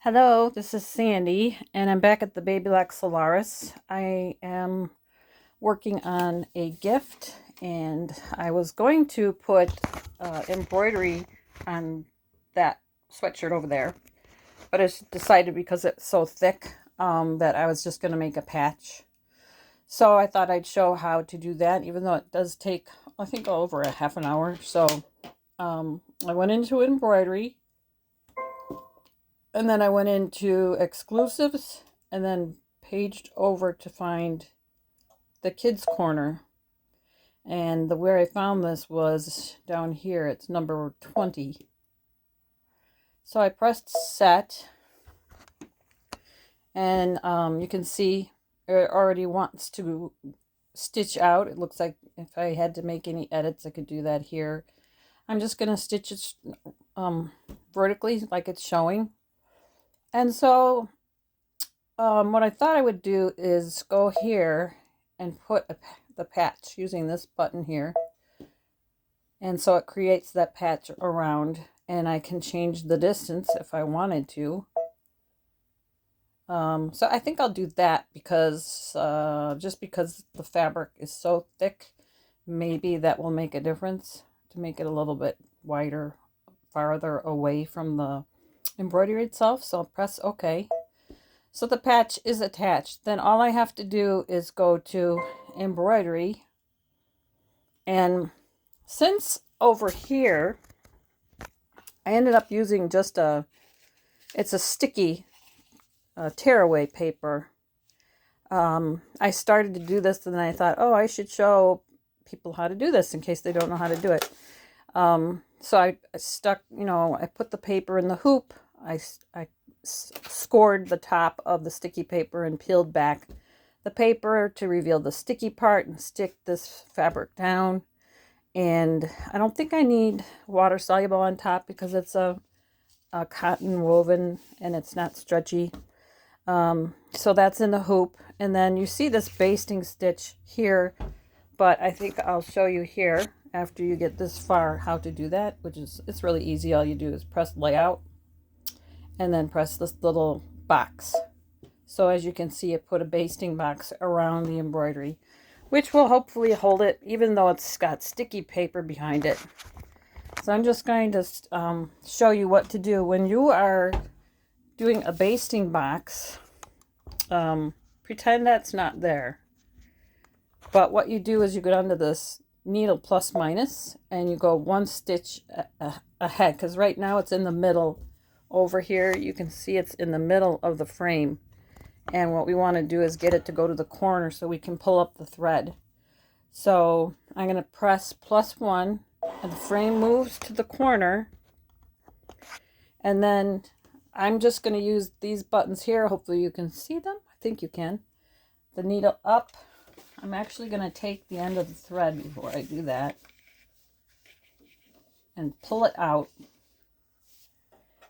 Hello, this is Sandy, and I'm back at the Babylock Solaris. I am working on a gift, and I was going to put embroidery on that sweatshirt over there, but I decided because it's so thick that I was just going to make a patch. So I thought I'd show how to do that, even though it does take, I think, over a half an hour. So I went into embroidery. And then I went into exclusives and then paged over to find the kids corner. And where I found this was down here. It's number 20. So I pressed set, and you can see it already wants to stitch out. It looks like if I had to make any edits, I could do that here. I'm just going to stitch it vertically like it's showing. And so what I thought I would do is go here and put the patch using this button here. And so it creates that patch around, and I can change the distance if I wanted to. So I think I'll do that because just because the fabric is so thick, maybe that will make a difference to make it a little bit wider, farther away from the embroidery itself. So I'll press OK. So the patch is attached. Then all I have to do is go to embroidery. And since over here, I ended up using just it's a sticky tearaway paper. I started to do this, and then I thought, oh, I should show people how to do this in case they don't know how to do it. So I stuck, I put the paper in the hoop. I scored the top of the sticky paper and peeled back the paper to reveal the sticky part and stick this fabric down. And I don't think I need water soluble on top because it's a cotton woven and it's not stretchy. So that's in the hoop. And then you see this basting stitch here, but I think I'll show you here after you get this far how to do that, it's really easy. All you do is press layout and then press this little box. So as you can see, it put a basting box around the embroidery, which will hopefully hold it, even though it's got sticky paper behind it. So I'm just going to show you what to do when you are doing a basting box. Pretend that's not there. But what you do is you go down to this needle plus minus, and you go one stitch ahead, because right now it's in the middle. Over here you can see it's in the middle of the frame, and what we want to do is get it to go to the corner so we can pull up the thread. So I'm going to press +1 and the frame moves to the corner, and then I'm just going to use these buttons here. Hopefully you can see them. I think you can. The needle up. I'm actually going to take the end of the thread before I do that and pull it out,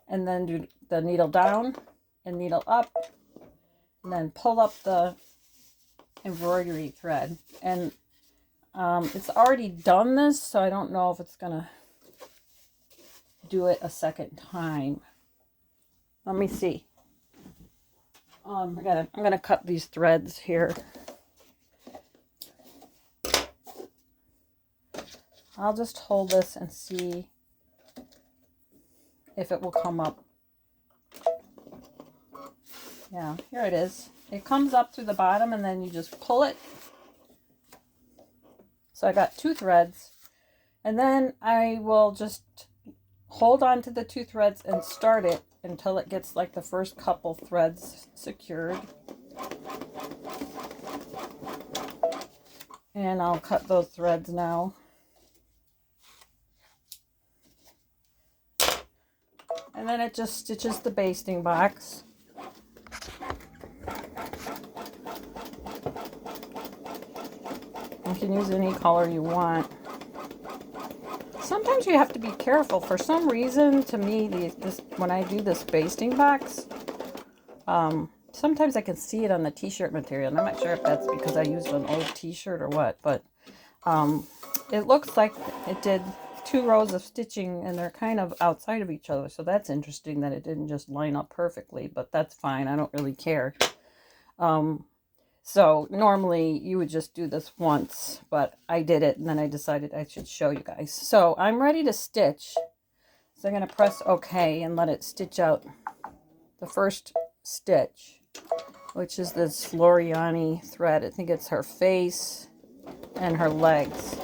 and then do the needle down and needle up, and then pull up the embroidery thread. And it's already done this, so I don't know if it's gonna do it a second time. Let me see. I'm gonna cut these threads here. I'll just hold this and see if it will come up. Yeah, here it is. It comes up through the bottom, and then you just pull it. So I got 2 threads, and then I will just hold on to the 2 threads and start it until it gets like the first couple threads secured. And I'll cut those threads now. And then it just stitches the basting box. You can use any color you want. Sometimes you have to be careful. For some reason, to me, when I do this basting box, sometimes I can see it on the t-shirt material. And I'm not sure if that's because I used an old t-shirt or what, but it looks like it did two rows of stitching and they're kind of outside of each other. So that's interesting that it didn't just line up perfectly, but that's fine. I don't really care. So normally you would just do this once, but I did it and then I decided I should show you guys. So I'm ready to stitch. So I'm going to press OK and let it stitch out the first stitch, which is this Floriani thread. I think it's her face and her legs.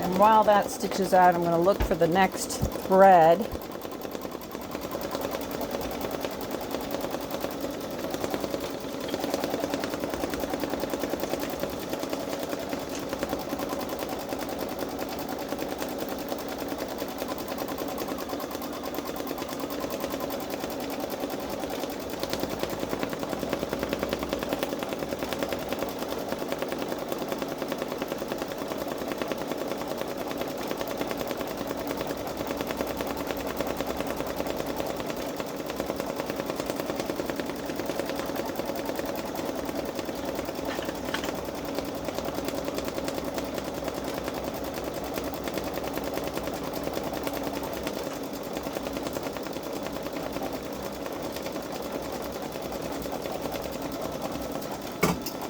And while that stitches out, I'm going to look for the next thread.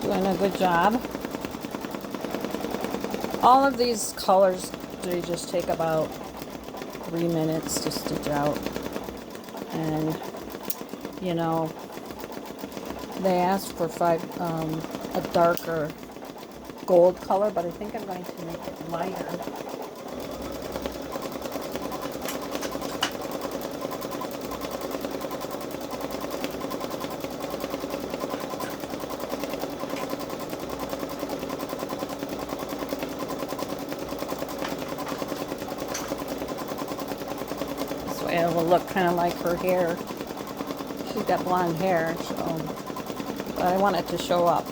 Doing a good job. All of these colors, they just take about 3 minutes to stitch out. And, you know, they asked for a darker gold color, but I think I'm going to make it lighter. It will look kind of like her hair. She's got blonde hair, so but I want it to show up.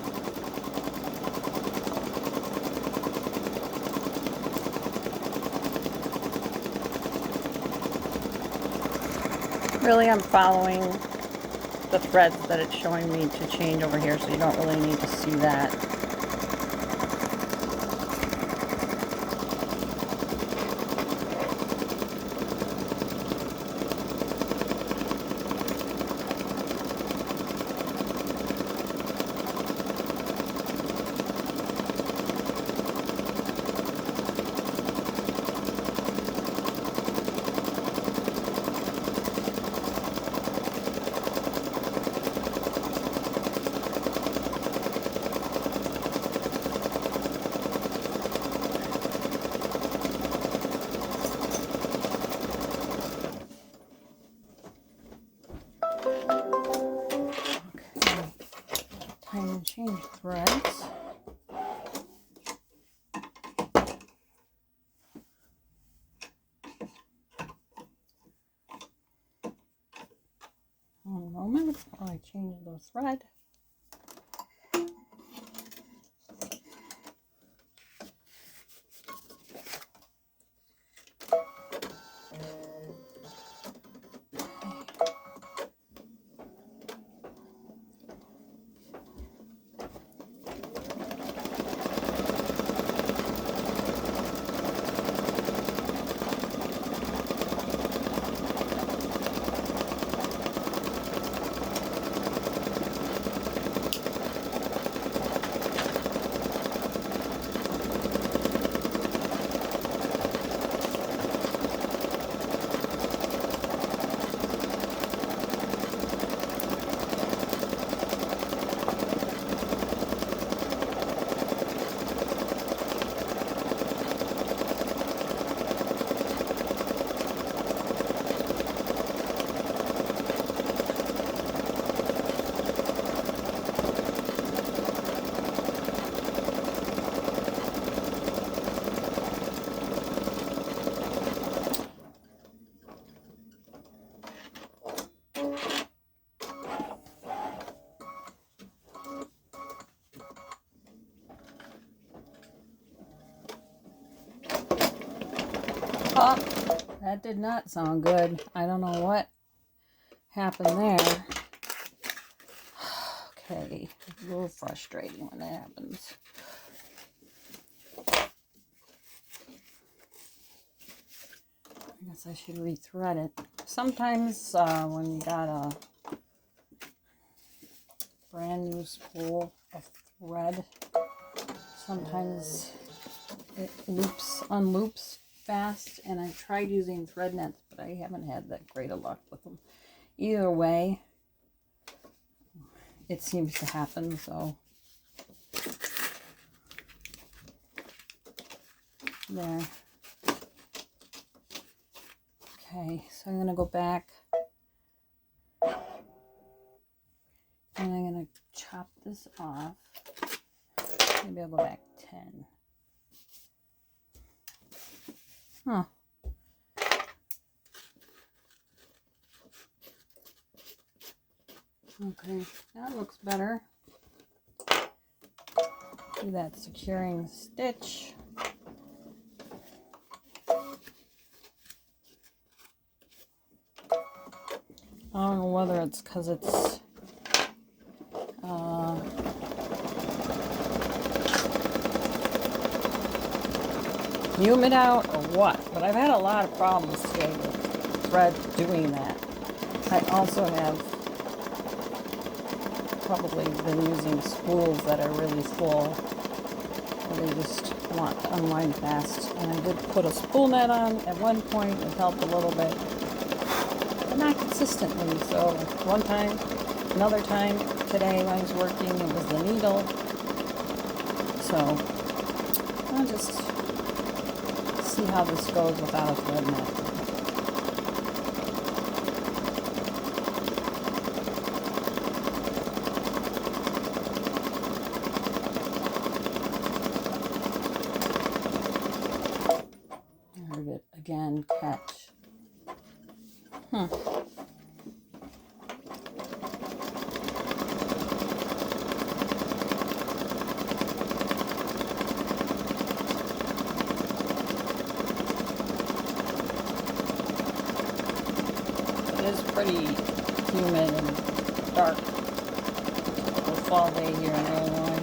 Really, I'm following the threads that it's showing me to change over here, so you don't really need to see that. Time to change threads. One moment while I change the thread. Oh, that did not sound good. I don't know what happened there. Okay, it's a little frustrating when that happens. I guess I should rethread it. Sometimes when you got a brand new spool of thread, sometimes it unloops fast, and I've tried using thread nets, but I haven't had that great of luck with them. Either way, it seems to happen, so there. Okay, so I'm going to go back and I'm going to chop this off. Maybe I'll go back 10. Huh. Okay, that looks better. Do that securing stitch. I don't know whether it's because it's humid out or what, but I've had a lot of problems today with thread doing that. I also have probably been using spools that are really full, and they just want to unwind fast. And I did put a spool net on at one point. It helped a little bit, but not consistently. So one time, another time today when I was working, it was the needle. So I'll just see how this goes without a thread net. Again, catch. It is pretty humid and dark. Typical fall day here in Illinois.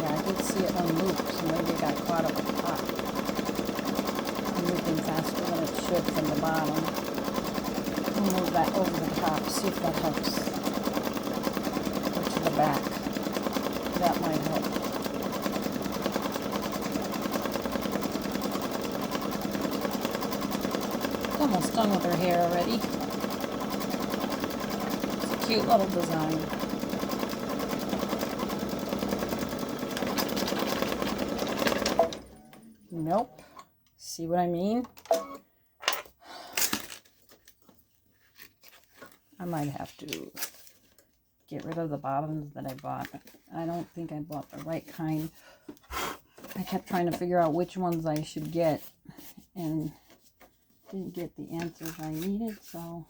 Yeah, I did see it unloop, so maybe it got caught up at the top. Moving faster than it should from the bottom. I'll move that over the top, see if that helps. Or to the back. That might help. It's almost done with her hair already. It's a cute little design. Nope. See what I mean? I might have to get rid of the bottoms that I bought. I don't think I bought the right kind. I kept trying to figure out which ones I should get and didn't get the answers I needed, so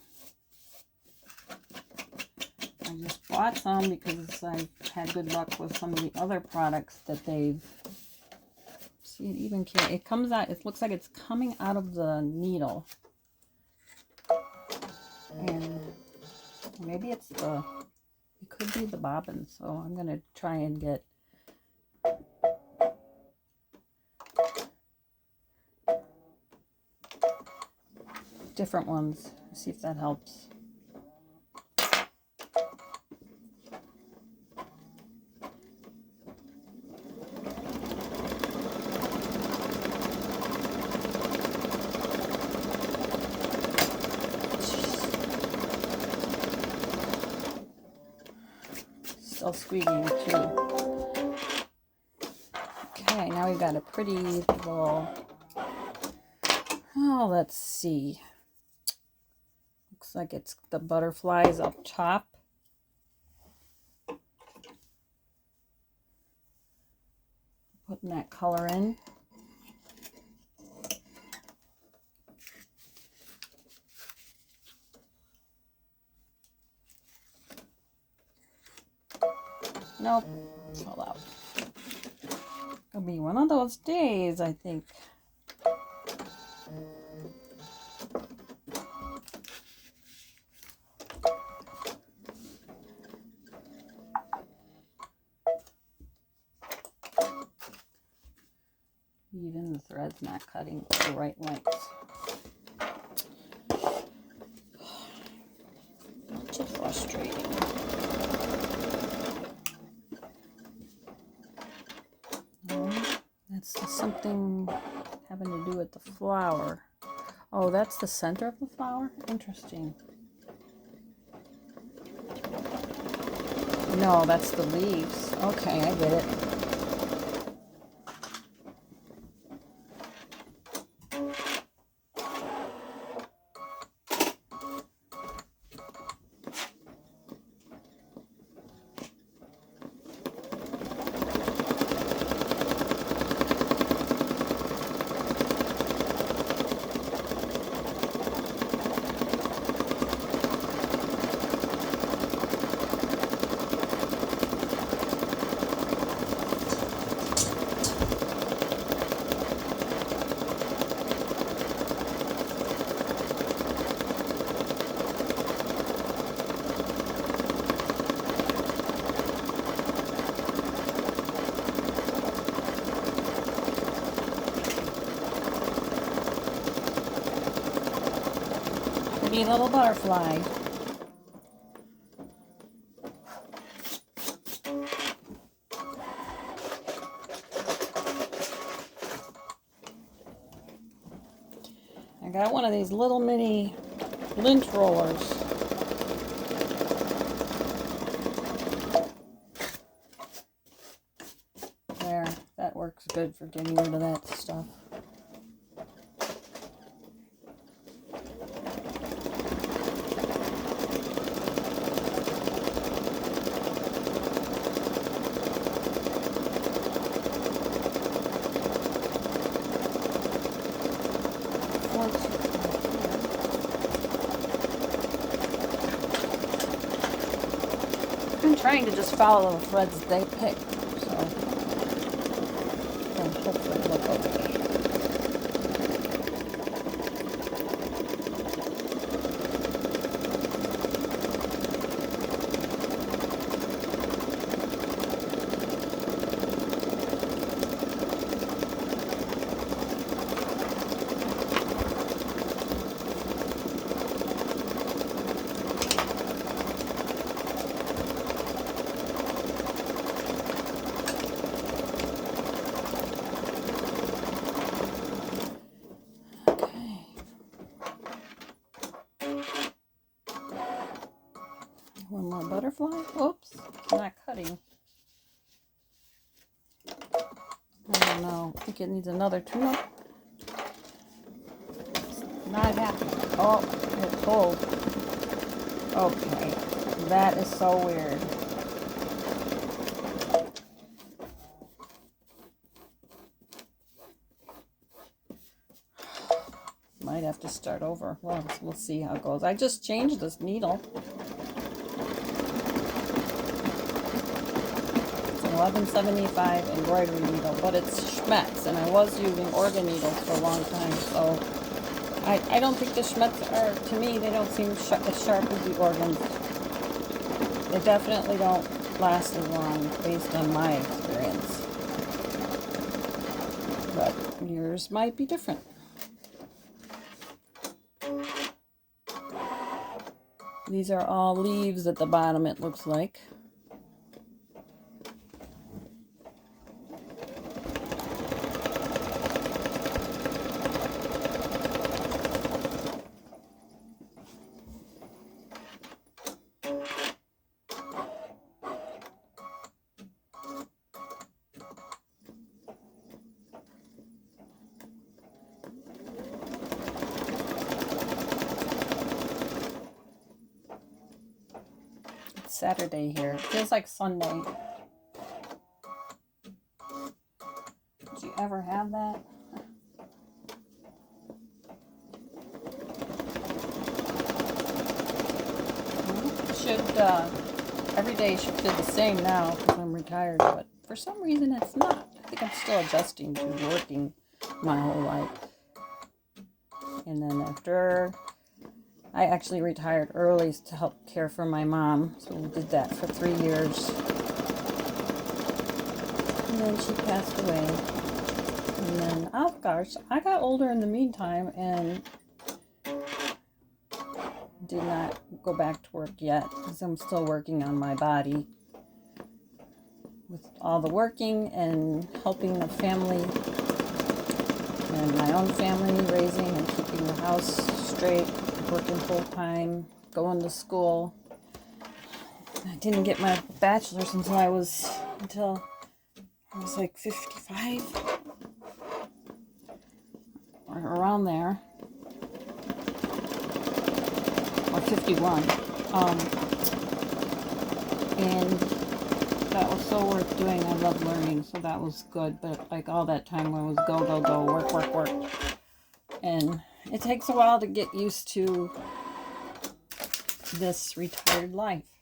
I just bought some because I've had good luck with some of the other products that they've. See, it even can't. It comes out. It looks like it's coming out of the needle, and maybe it's the. It could be the bobbin. So I'm gonna try and get. Different ones. See if that helps. Still squeaking too. Okay, now we've got a pretty little. Oh, let's see. Looks like it's the butterflies up top. Putting that color in. Nope, fell out. It'll be one of those days, I think. Even the thread's not cutting the right length. Much frustrating. That's something having to do with the flower. Oh, that's the center of the flower? Interesting. No, that's the leaves. Okay, I get it. Pretty little butterfly. I got one of these little mini lint rollers. There, that works good for getting rid of that stuff. I'm trying to just follow the threads they pick, so and hopefully look okay. One more butterfly. Oops, not cutting. I don't know. I think it needs another tune-up. Not happening. Oh, it pulled. Okay, that is so weird. Might have to start over. Well, we'll see how it goes. I just changed this needle. 1175 embroidery needle, but it's Schmetz, and I was using organ needles for a long time, so I don't think the Schmetz are, to me, they don't seem as sharp as the organs. They definitely don't last as long, based on my experience. But yours might be different. These are all leaves at the bottom, it looks like. Saturday here. It feels like Sunday. Did you ever have that? Every day should feel the same now because I'm retired, but for some reason it's not. I think I'm still adjusting to working my whole life. And then after I actually retired early to help care for my mom, so we did that for 3 years. And then she passed away. And And then, oh gosh, I got older in the meantime and did not go back to work yet because I'm still working on my body with all the working and helping the family and my own family, raising and keeping the house straight, working full time, going to school. I didn't get my bachelor's until I was like 55 or around there, or 51. And that was so worth doing. I love learning, so that was good. But like all that time I was go, work. And it takes a while to get used to this retired life,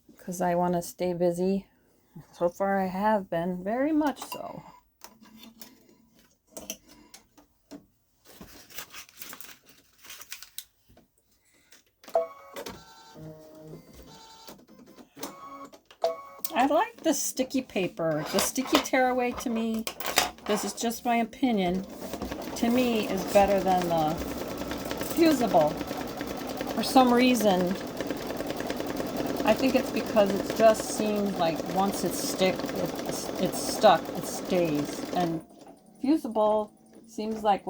because I want to stay busy. So far I have been, very much so. I like the sticky paper. The sticky tearaway, to me, this is just my opinion, to me is better than the fusible. For some reason, I think it's because it just seems like once it's stuck, it stays. And fusible seems like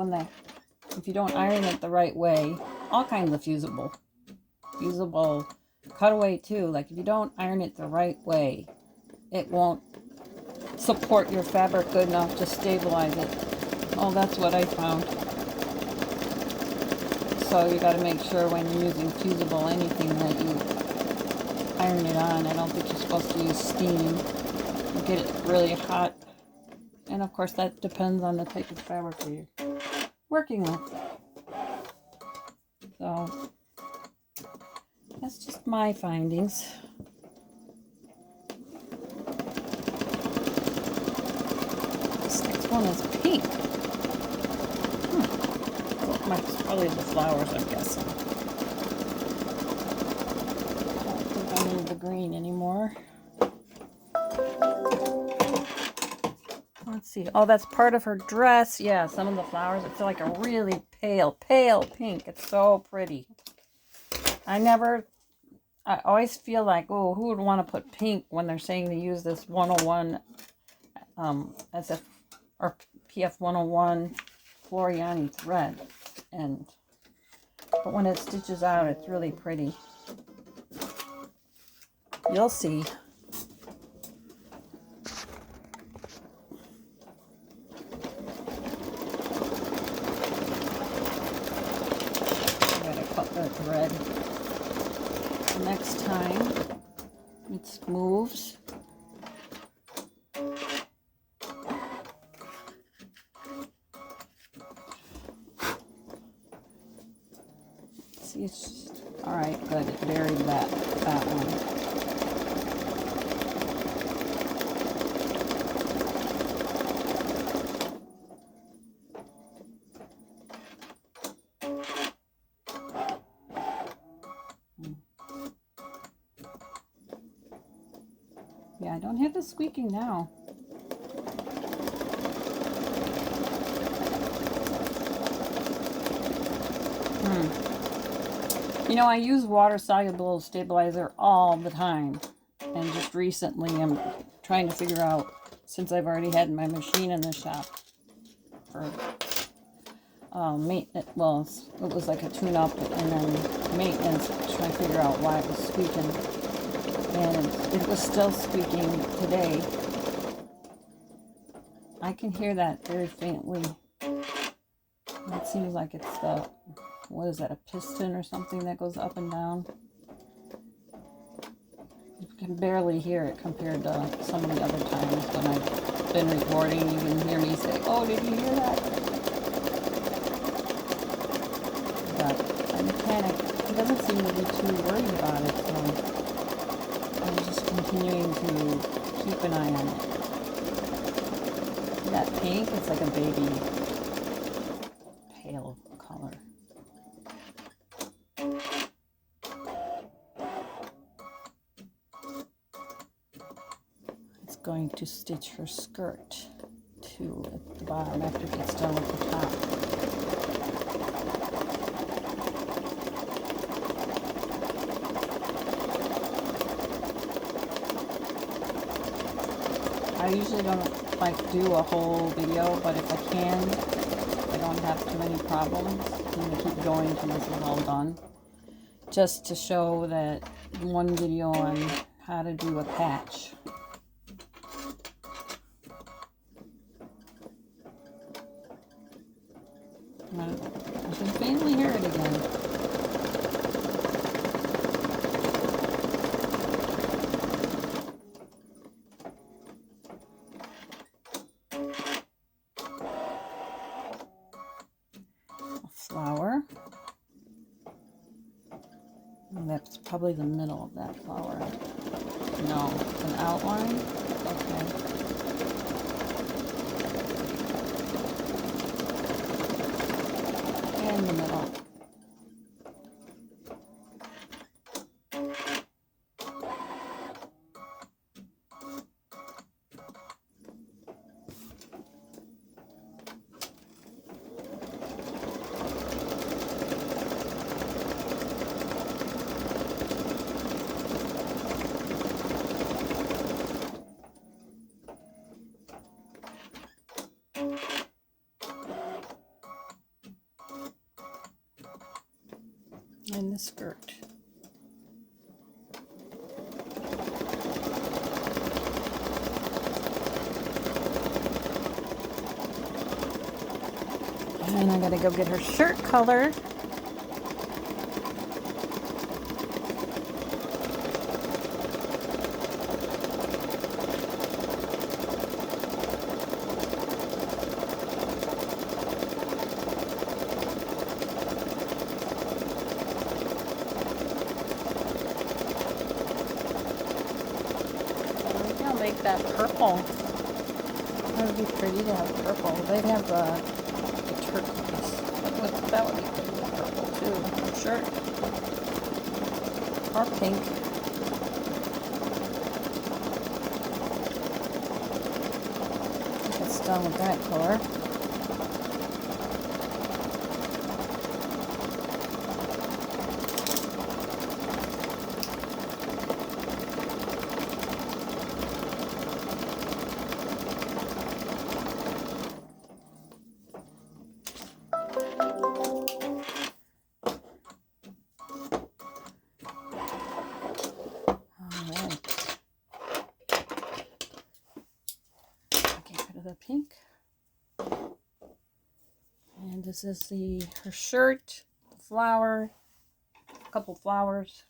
if you don't iron it the right way, all kinds of fusible cutaway too, like if you don't iron it the right way, it won't support your fabric good enough to stabilize it. Oh, that's what I found. So you got to make sure when you're using fusible anything that you iron it on. I don't think you're supposed to use steam. Get it really hot. And of course that depends on the type of fabric you're working with. So that's just my findings. This next one is pink. It's probably the flowers, I'm guessing. I don't think I need the green anymore. Let's see. Oh, that's part of her dress. Yeah, some of the flowers. It's like a really pale pink. It's so pretty. I always feel like, oh, who would want to put pink when they're saying to use this 101 or PF 101 Floriani thread. But when it stitches out, it's really pretty. You'll see. I gotta cut the thread. Next time it moves. See, it's just, all right, good. It buried that one. Yeah, I don't have the squeaking now. You know, I use water-soluble stabilizer all the time. And just recently I'm trying to figure out, since I've already had my machine in the shop for maintenance, well, it was like a tune-up and then maintenance, trying to figure out why it was squeaking. And it was still squeaking today. I can hear that very faintly. It seems like it's the, what is that, a piston or something that goes up and down? You can barely hear it compared to some of the other times when I've been recording. You can hear me say, oh, did you hear that? But my mechanic, he doesn't seem to be too worried about it, so I'm just continuing to keep an eye on it. That pink, it's like a baby pale color. It's going to stitch her skirt too at the bottom after it gets done with the top. I usually don't like do a whole video, but if I can, I don't have too many problems. I'm going to keep going until this is all done. Just to show that one video on how to do a patch. I can faintly hear it again. Flower. And that's probably the middle of that flower. No, it's an outline. Okay. And the middle. And the skirt. And I gotta go get her shirt color. Make that purple. That would be pretty to have purple. They'd have the turquoise. That would be pretty with purple too, for sure. Or pink. I think it's done with that color. The pink, and this is her shirt, the flower, a couple flowers.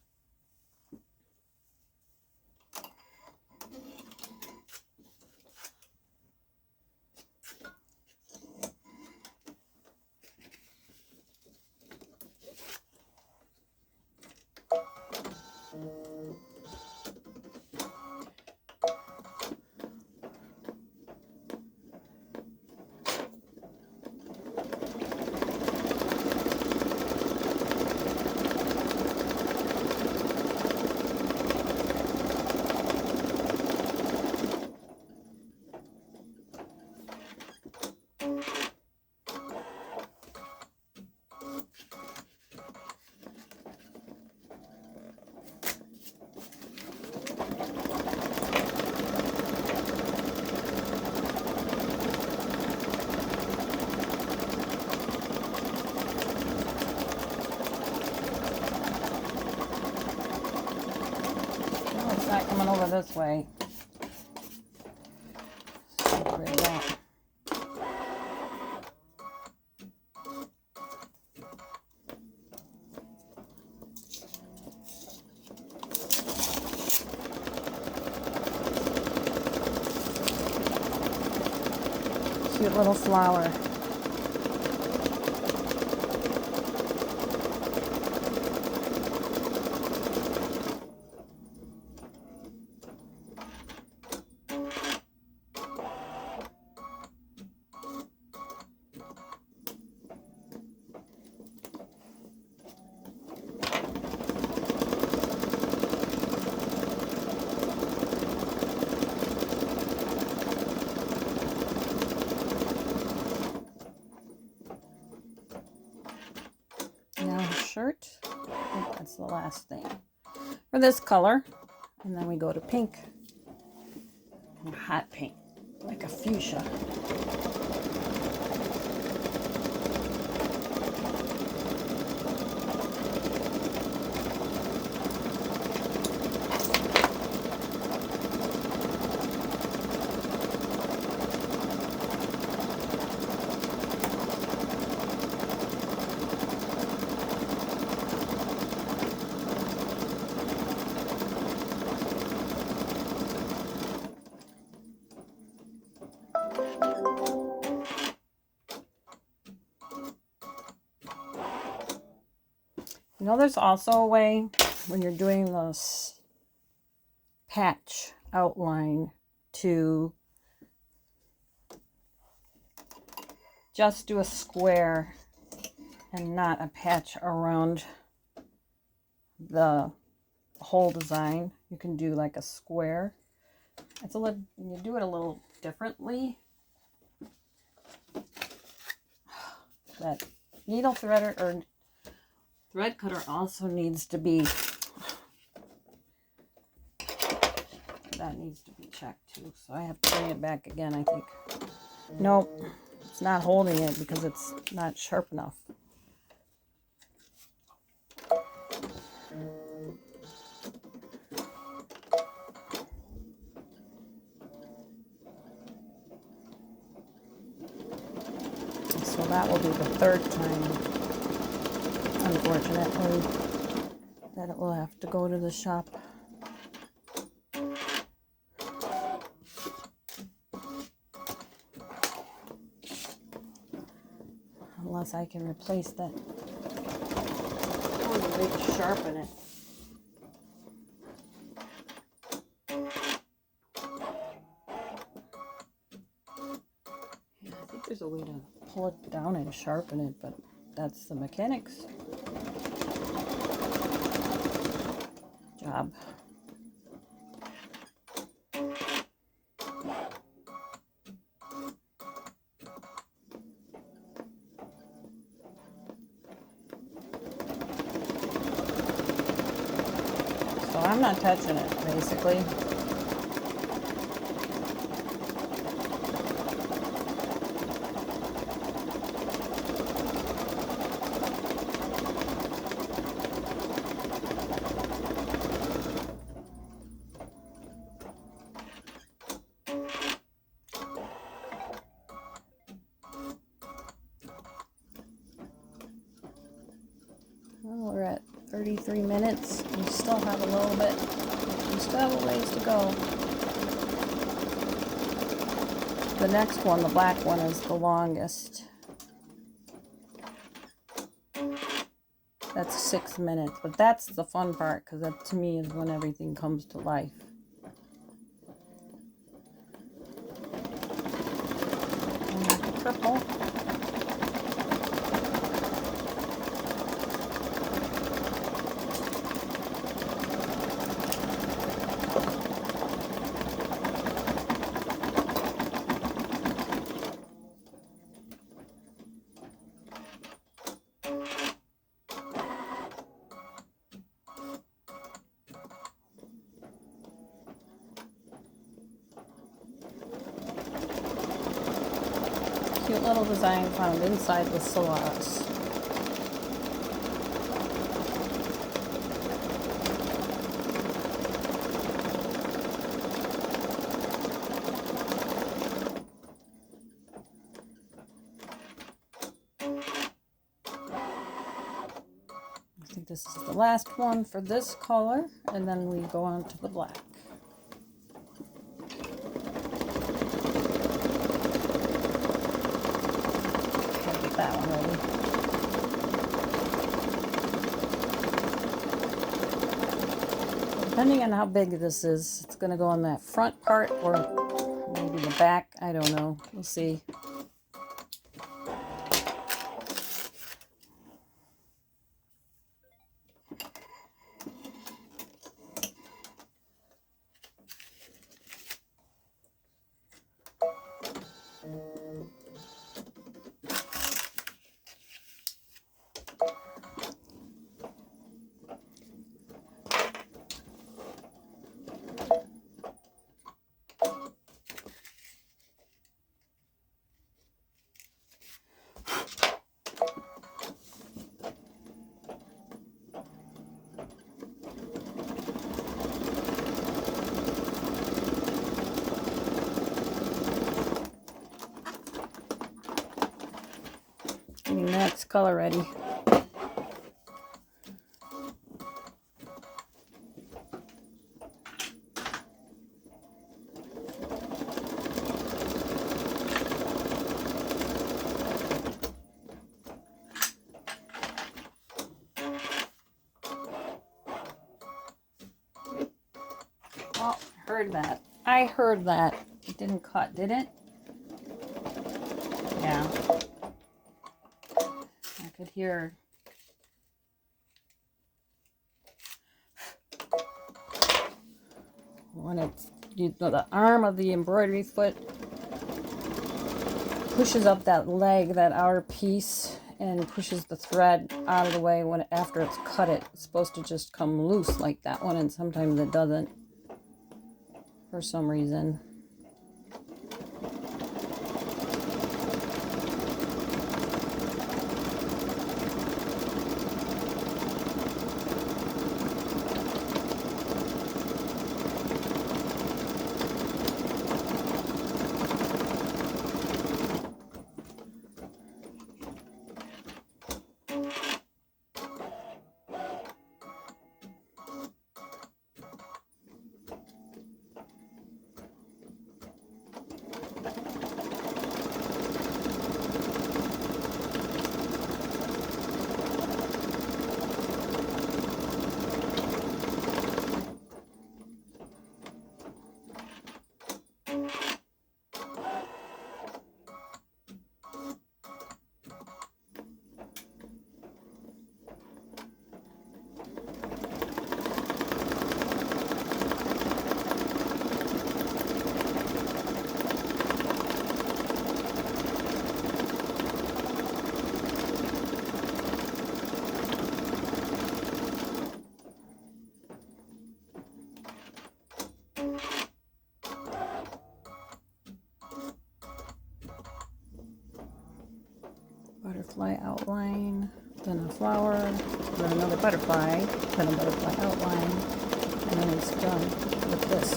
Not coming over this way. Separate that. Cute little flower. now shirt. I think that's the last thing for this color. And then we go to pink. Hot pink, like a fuchsia. You know, there's also a way when you're doing this patch outline to just do a square and not a patch around the whole design. You can do like a square. It's a little, you do it a little differently. That needle threader or thread cutter also needs to be, that needs to be checked too. So I have to bring it back again, I think. Nope, it's not holding it because it's not sharp enough. So that will be the third time, unfortunately, that it will have to go to the shop. Unless I can replace that. Oh, way to sharpen it. Yeah, I think there's a way to pull it down and sharpen it, but that's the mechanics job. So I'm not touching it, basically. Well, we're at 33 minutes. We still have a little bit. We still have a ways to go. The next one, the black one, is the longest. That's 6 minutes, but that's the fun part because that to me is when everything comes to life. And the purple. Cute little design found inside the Solaris. I think this is the last one for this color, and then we go on to the black. That one ready. Depending on how big this is, it's going to go on that front part or maybe the back. I don't know. We'll see. Getting the next color ready. Oh, heard that. I heard that. It didn't cut, did it? Yeah. I could hear. When it's, you know, the arm of the embroidery foot pushes up that leg, that outer piece, and pushes the thread out of the way when after it's cut it. It's supposed to just come loose like that one, and sometimes it doesn't for some reason. Butterfly outline, then a flower, then another butterfly, then a butterfly outline, and then it's done with this.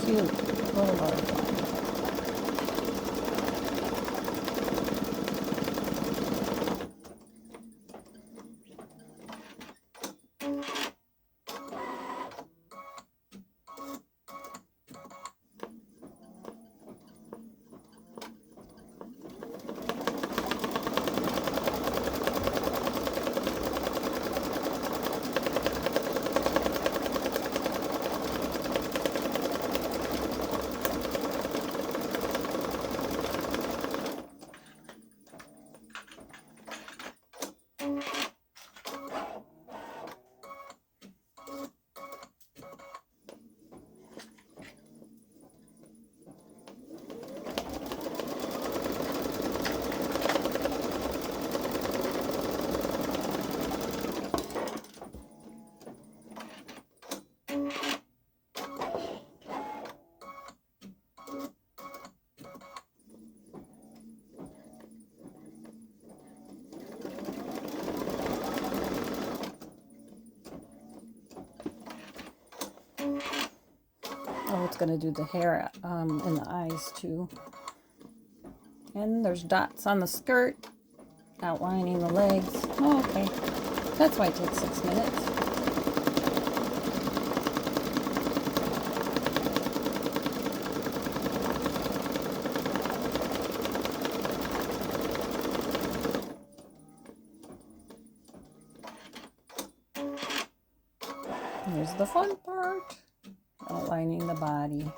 Cute little butterfly. Oh, it's going to do the hair and the eyes too. And there's dots on the skirt, outlining the legs. Oh, okay. That's why it takes 6 minutes. Here's the fun part. Outlining the body.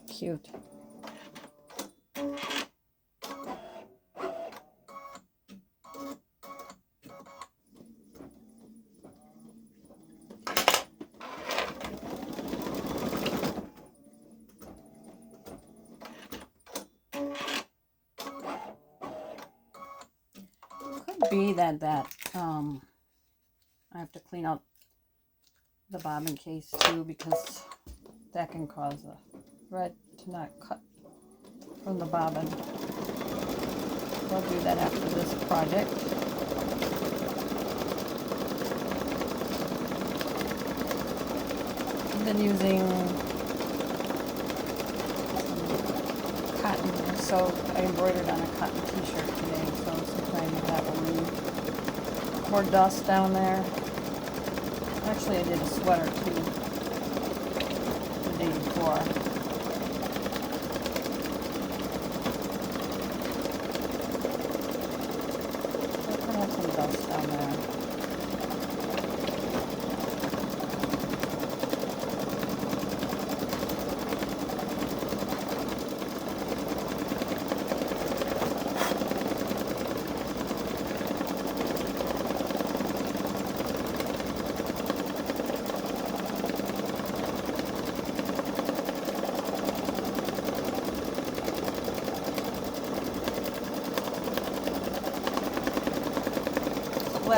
Cute. be that I have to clean out the bobbin case too, because that can cause the thread to not cut from the bobbin. So I'll do that after this project. I've been using cotton, so I embroidered on a cotton t-shirt today, so sometimes that will leave more dust down there. Actually, I did a sweater too the day before. So I could have some dust down there.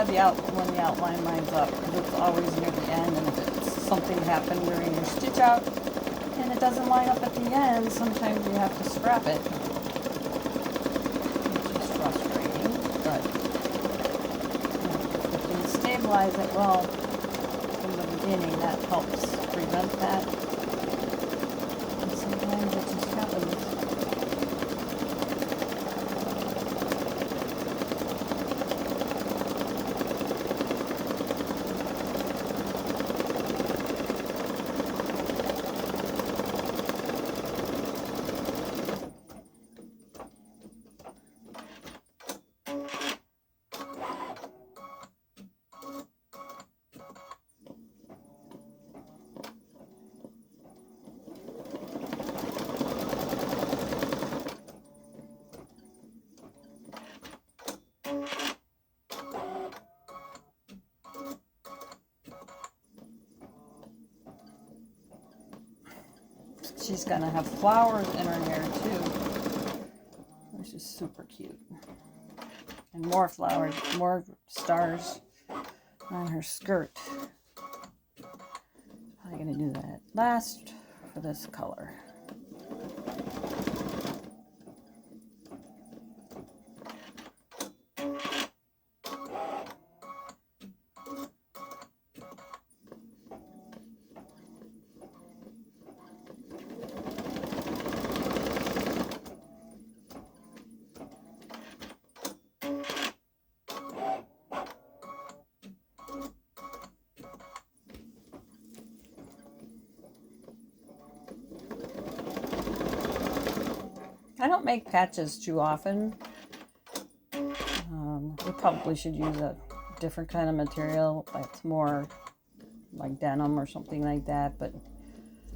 Glad when the outline lines up, because it's always near the end, and if it's something happened during your stitch out and it doesn't line up at the end, sometimes you have to scrap it, which is frustrating. But if you can stabilize it well from the beginning, that helps prevent that. And sometimes it just happens. She's gonna have flowers in her hair too, which is super cute. And more flowers, more stars on her skirt. Probably gonna do that last for this color. I don't make patches too often. We probably should use a different kind of material that's more like denim or something like that, but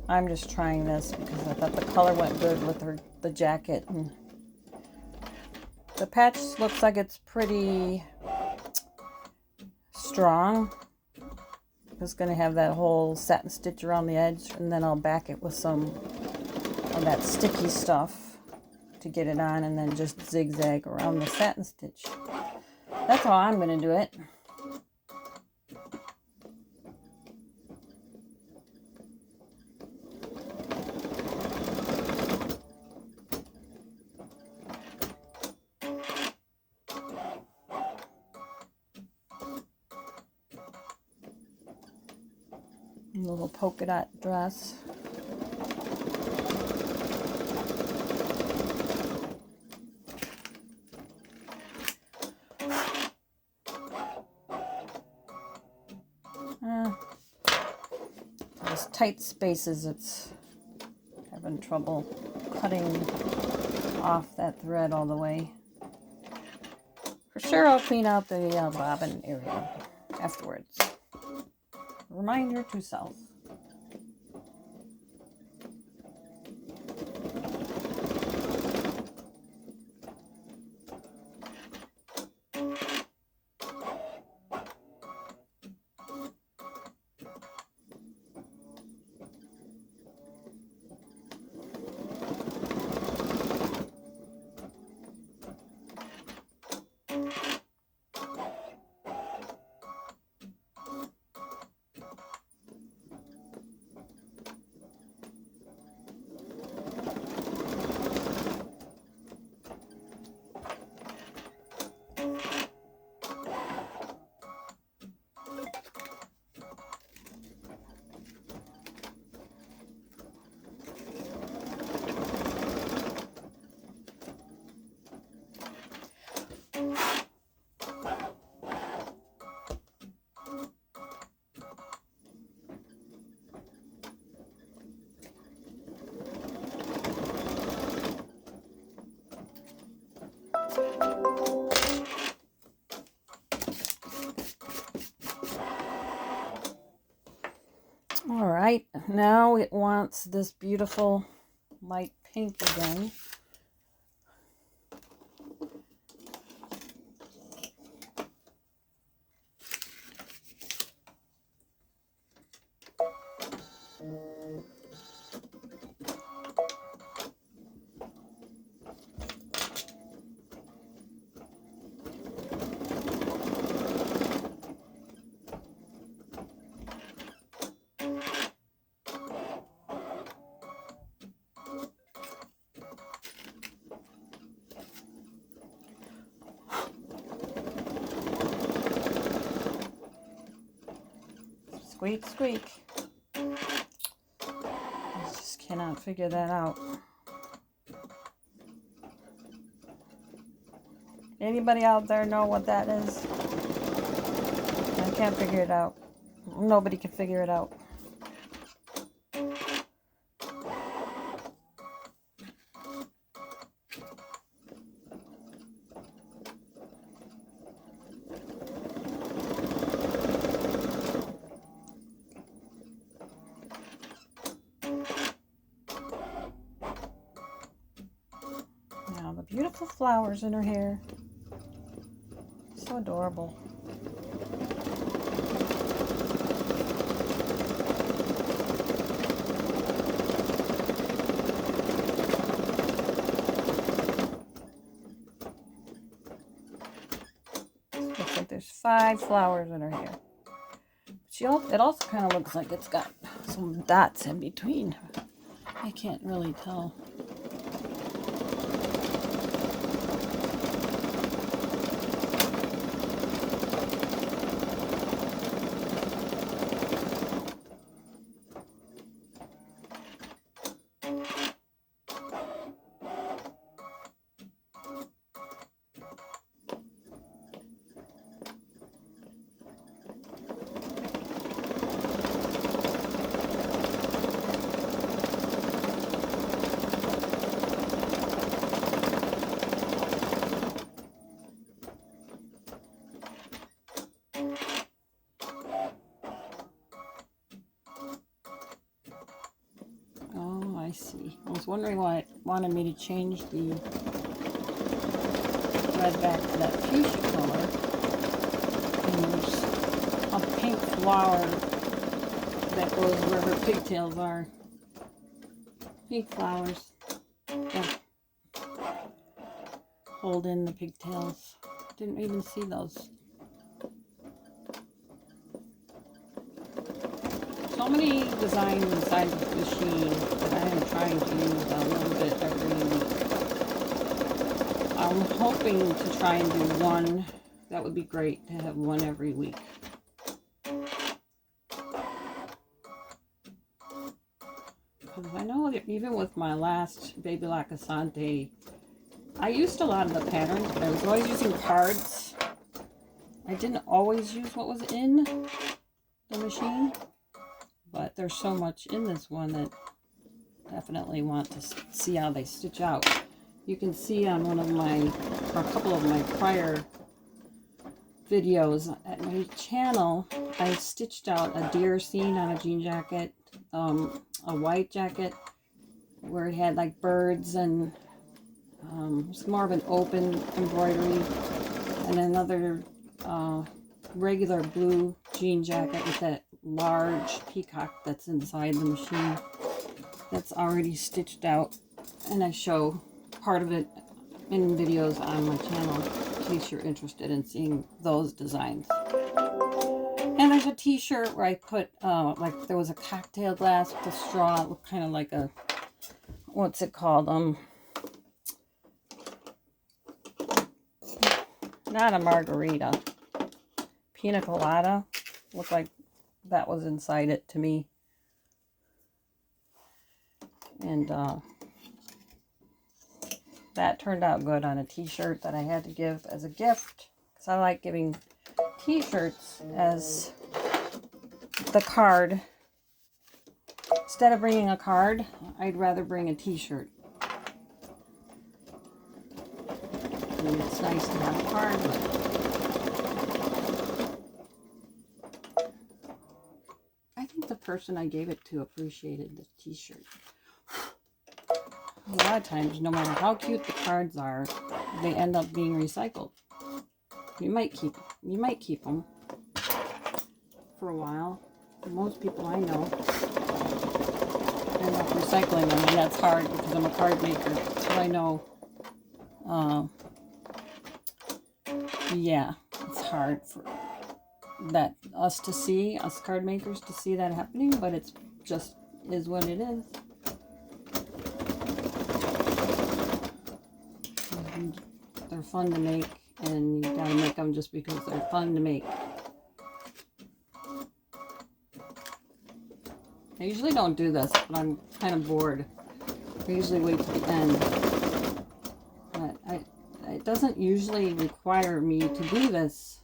I'm just trying this because I thought the color went good with the jacket. And the patch looks like it's pretty strong. It's going to have that whole satin stitch around the edge, and then I'll back it with some of that sticky stuff to get it on, and then just zigzag around the satin stitch. That's how I'm going to do it. A little polka dot dress. Those tight spaces, it's having trouble cutting off that thread all the way. For sure, I'll clean out the bobbin area afterwards. Reminder to self. now it wants this beautiful light pink again. Squeak, squeak. I just cannot figure that out. Anybody out there know what that is? I can't figure it out. Nobody can figure it out. Now the beautiful flowers in her hair. So adorable. Looks like there's 5 flowers in her hair. It also kind of looks like it's got some dots in between. I can't really tell. I see. I was wondering why it wanted me to change the thread back to that fuchsia color. And there's a pink flower that goes where her pigtails are. Pink flowers. Yeah. Hold in the pigtails. Didn't even see those. So many designs inside the machine that I am trying to use a little bit every week. I'm hoping to try and do one. That would be great to have one every week. Because I know that even with my last Babylock Asante, I used a lot of the patterns, but I was always using cards. I didn't always use what was in the machine. But there's so much in this one that definitely want to see how they stitch out. You can see on one of my, or a couple of my prior videos at my channel, I stitched out a deer scene on a jean jacket, a white jacket where it had like birds and it's more of an open embroidery, and another regular blue jean jacket with that large peacock that's inside the machine that's already stitched out, and I show part of it in videos on my channel in case you're interested in seeing those designs. And there's a t-shirt where I put like there was a cocktail glass with a straw. It looked kind of like a, what's it called, not a margarita, pina colada. Looked like that was inside it to me. And that turned out good on a t-shirt that I had to give as a gift, because I like giving t-shirts as the card. Instead of bringing a card, I'd rather bring a t-shirt. I mean, it's nice to have a card, but person I gave it to appreciated the t-shirt. A lot of times, no matter how cute the cards are, they end up being recycled. You might keep them for a while. Most people I know end up recycling them, and that's hard because I'm a card maker. So I know, yeah, it's hard for us card makers to see that happening, but it's just is what it is. They're fun to make, and you gotta make them just because they're fun to make. I usually don't do this, but I'm kind of bored. I usually wait to the end. But it doesn't usually require me to do this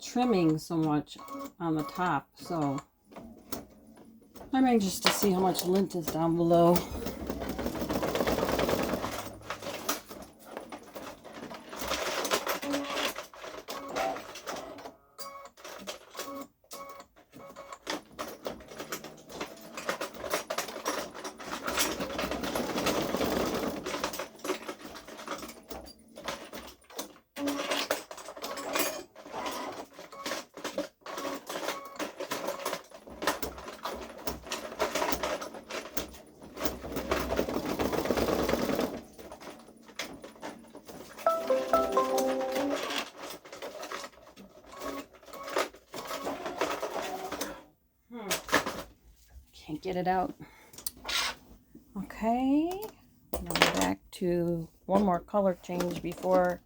trimming so much on the top, so I'm anxious to see how much lint is down below. Can't get it out. Okay, now we're back to one more color change before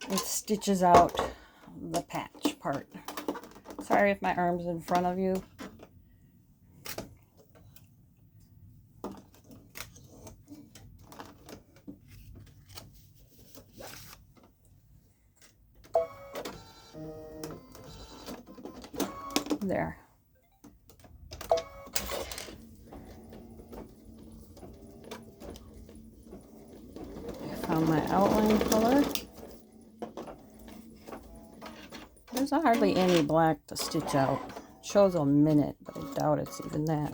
it stitches out the patch part. Sorry if my arm's in front of you. There. Found my outline color. There's hardly any black to stitch out. It shows a minute, but I doubt it's even that.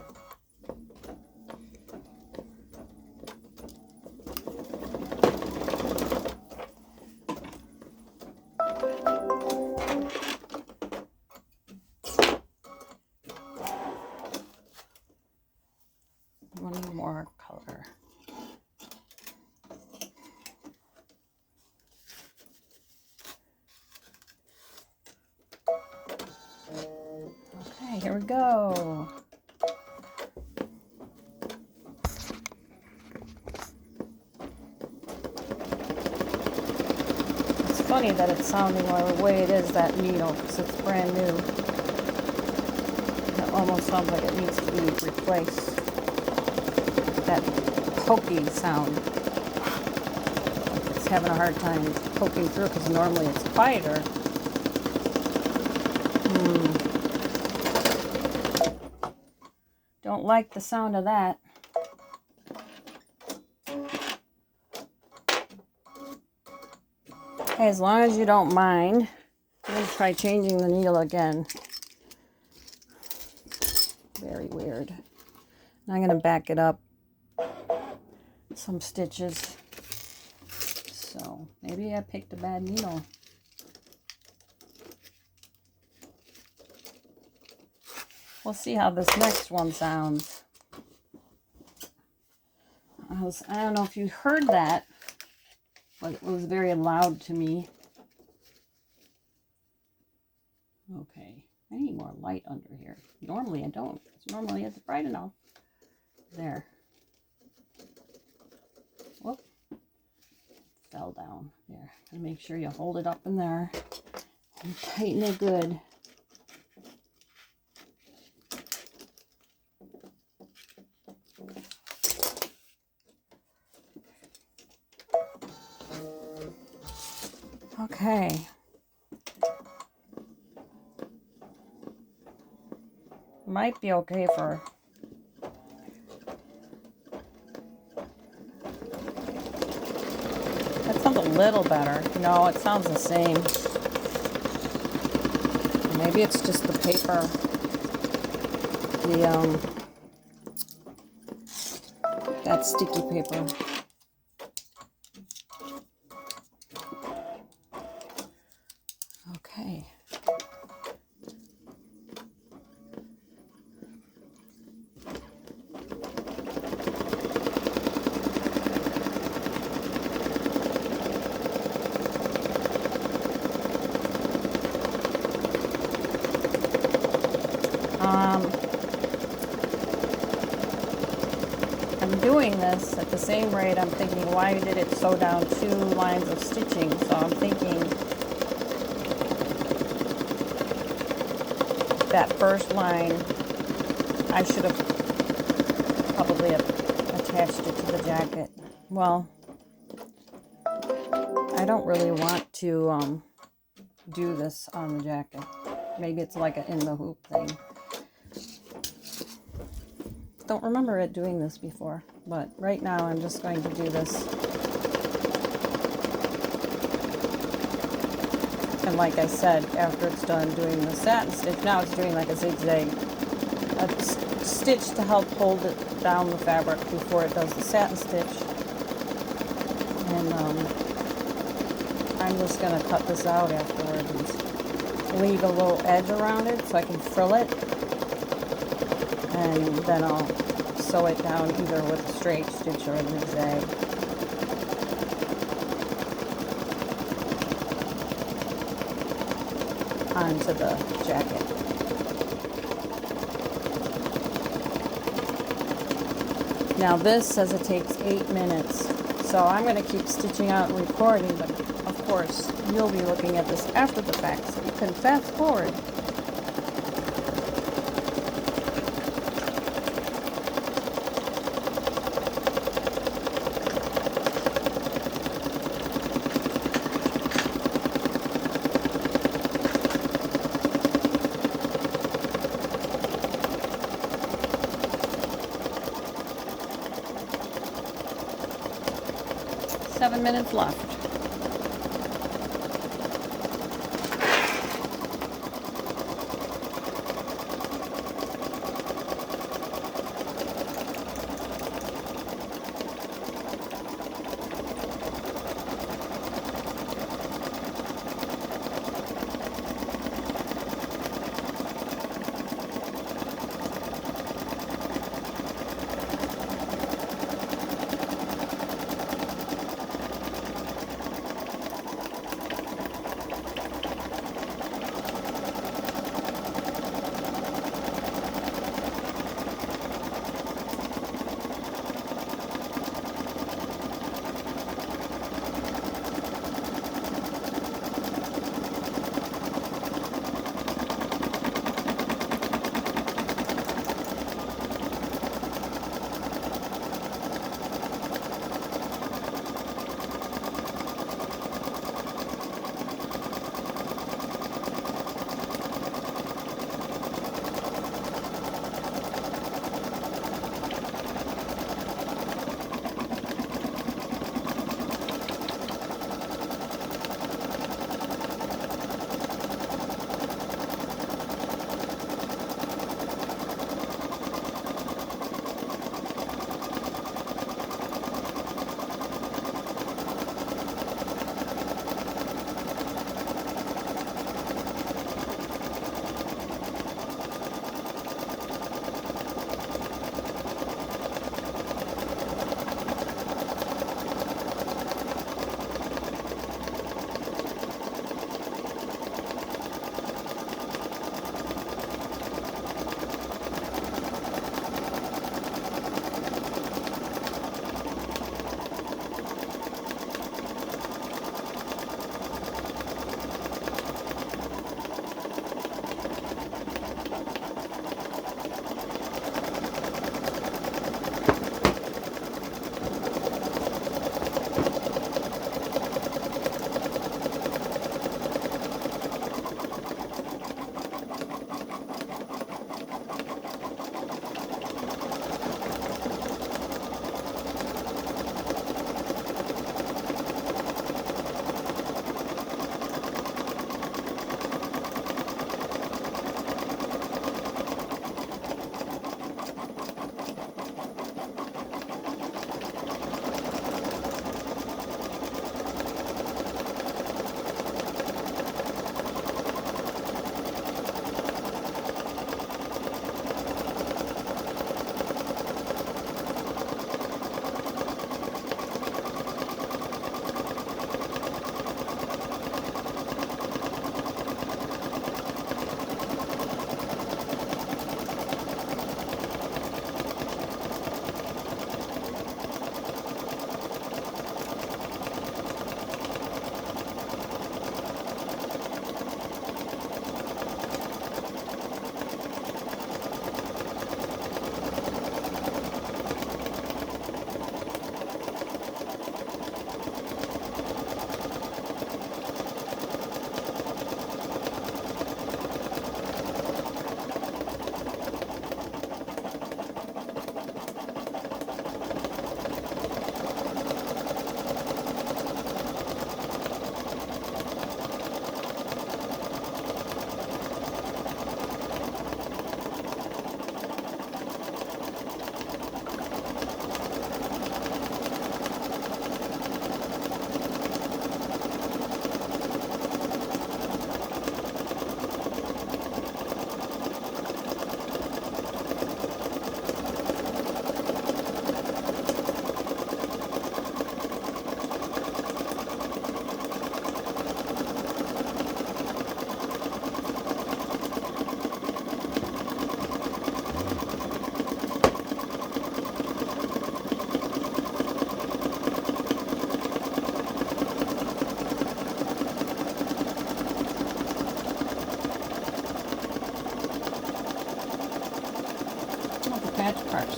One more color. Okay, here we go. It's funny that it's sounding the way it is, that needle, because it's brand new. It almost sounds like it needs to be replaced. That pokey sound. It's having a hard time poking through because normally it's quieter. Don't like the sound of that. Okay, as long as you don't mind, I'm going to try changing the needle again. Very weird. Now I'm going to back it up some stitches. So maybe I picked a bad needle. We'll see how this next one sounds. I don't know if you heard that, but it was very loud to me. Okay, I need more light under here. Normally I don't. Normally it's bright enough. There. Whoop. Fell down. There. And make sure you hold it up in there and tighten it good. Okay. Might be okay for that. Sounds a little better. No, it sounds the same. Maybe it's just the paper. the that sticky paper. Okay. I'm doing this at the same rate. I'm thinking, why did it sew down 2 lines of stitching? So I'm thinking that first line, I should have probably attached it to the jacket. Well, I don't really want to do this on the jacket. Maybe it's like an in the hoop thing. Don't remember it doing this before, but right now I'm just going to do this. And like I said, after it's done doing the satin stitch, now it's doing like a zigzag, a stitch to help hold it down the fabric before it does the satin stitch. And I'm just going to cut this out afterwards and leave a little edge around it so I can frill it. And then I'll sew it down either with a straight stitch or a zigzag. Onto the jacket. Now this says it takes 8 minutes, so I'm going to keep stitching out and recording, but of course you'll be looking at this after the fact, so you can fast forward. Seven minutes left.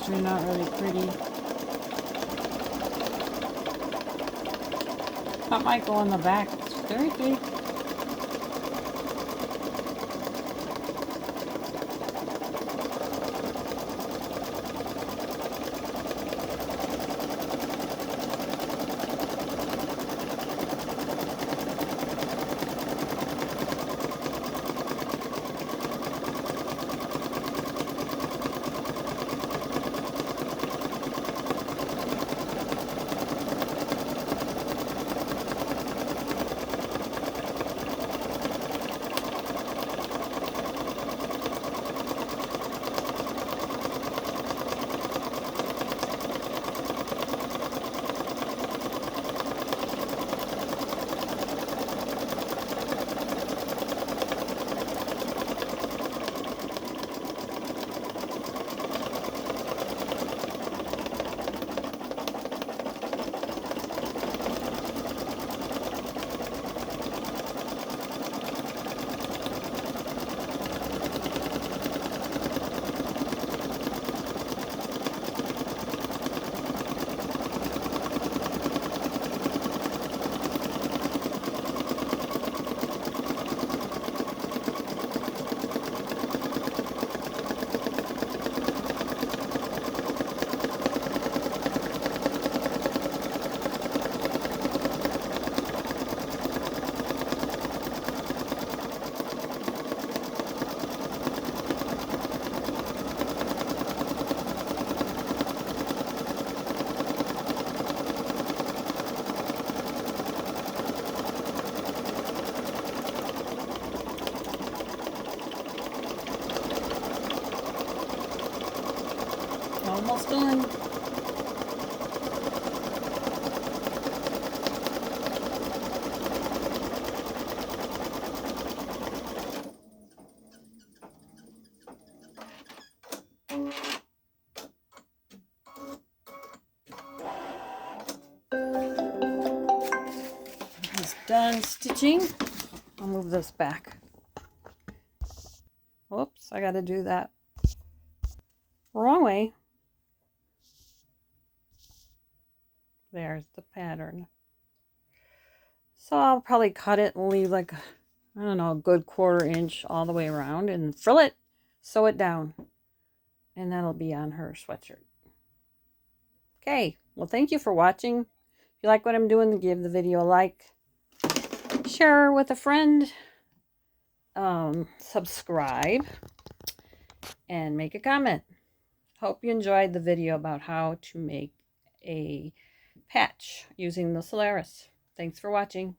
turned out really pretty. That might go in the back. It's very big. Almost done. It's done stitching. I'll move this back. Whoops, I gotta do that wrong way. There's the pattern. So I'll probably cut it and leave like, I don't know, a good 1/4 inch all the way around and frill it, sew it down, and that'll be on her sweatshirt. Okay, well, thank you for watching. If you like what I'm doing, give the video a like, share with a friend, subscribe, and make a comment. Hope you enjoyed the video about how to make a patch using the Solaris. Thanks for watching.